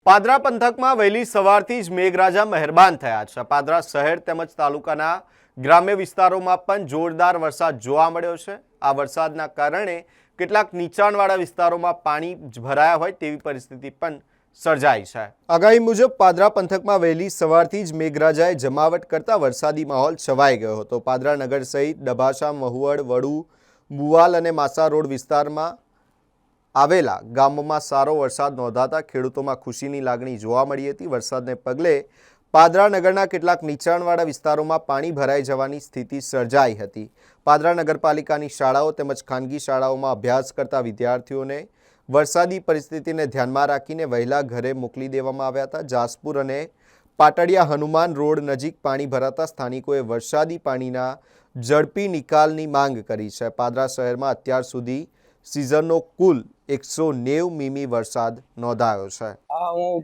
પાદરા પંથકમાં વહેલી સવારથી જ મેઘરાજા મહેરબાન થયા છે। પાદરા શહેર તેમજ તાલુકાના ગ્રામ્ય વિસ્તારોમાં પણ જોરદાર વરસાદ જોવા મળ્યો છે। આ વરસાદના કારણે કેટલાક નીચાણવાળા વિસ્તારોમાં પાણી ભરાયા હોય તેવી પરિસ્થિતિ પણ સર્જાઈ છે। આગાહી મુજબ પાદરા પંથકમાં વહેલી સવારથી જ મેઘરાજાએ જમાવટ કરતા વરસાદી માહોલ છવાઈ ગયો હતો। પાદરા નગર સહિત ડભાસા, મહુવડ, વડુ, બુવાલ અને માસા રોડ વિસ્તારમાં આવેલા ગામોમાં સારો વરસાદ નોંધાતા ખેડૂતોમાં ખુશીની લાગણી જોવા મળી હતી। વરસાદને પગલે પાદરા નગરના કેટલાક નીચાણવાળા વિસ્તારોમાં પાણી ભરાઈ જવાની સ્થિતિ સર્જાઈ હતી। પાદરા નગરપાલિકાની શાળાઓ તેમજ ખાનગી શાળાઓમાં અભ્યાસ કરતા વિદ્યાર્થીઓને વરસાદી પરિસ્થિતિને ધ્યાનમાં રાખીને વહેલા ઘરે મોકલી દેવામાં આવ્યા હતા। જાસપુર અને પાટડિયા હનુમાન રોડ નજીક પાણી ભરાતા સ્થાનિકોએ વરસાદી પાણીના ઝડપી નિકાલની માંગ કરી છે। પાદરા શહેરમાં અત્યાર સુધી સિઝનનો કુલ 190 મીમી વરસાદ નોંધાયો છે। હું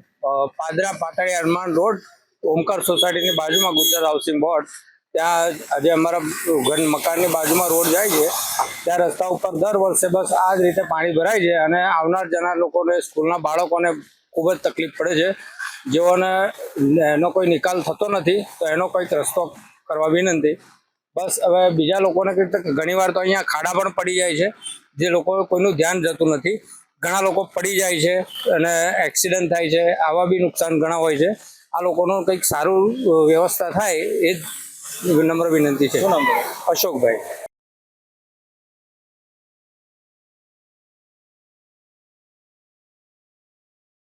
પાદરા પાટડિયા હનુમાન રોડ ઓમકાર સોસાયટીની બાજુમાં ગુજરાત હાઉસિંગ બોર્ડ ત્યાં આજે અમારા ઘર મકાનની બાજુમાં રોડ જાય છે ત્યાં રસ્તા ઉપર દર વર્ષે બસ આ જ રીતે પાણી ભરાય છે અને આવનાર જનાર લોકોને સ્કૂલના બાળકોને ખૂબ જ તકલીફ પડે છે। જેઓને એનો કોઈ નિકાલ થતો નથી તો એનો કંઈક રસ્તો કરવા વિનંતી। બસ હવે બીજા લોકોને ઘણીવાર તો અહીંયા ખાડા પણ પડી જાય છે જે લોકો કોઈનું ધ્યાન જતું નથી। ઘણા લોકો પડી જાય છે અને એક્સિડન્ટ થાય છે, આવા બી નુકસાન ઘણા હોય છે। આ લોકોનું કંઈક સારું વ્યવસ્થા થાય એ જ નમ્ર વિનંતી છે। અશોકભાઈ।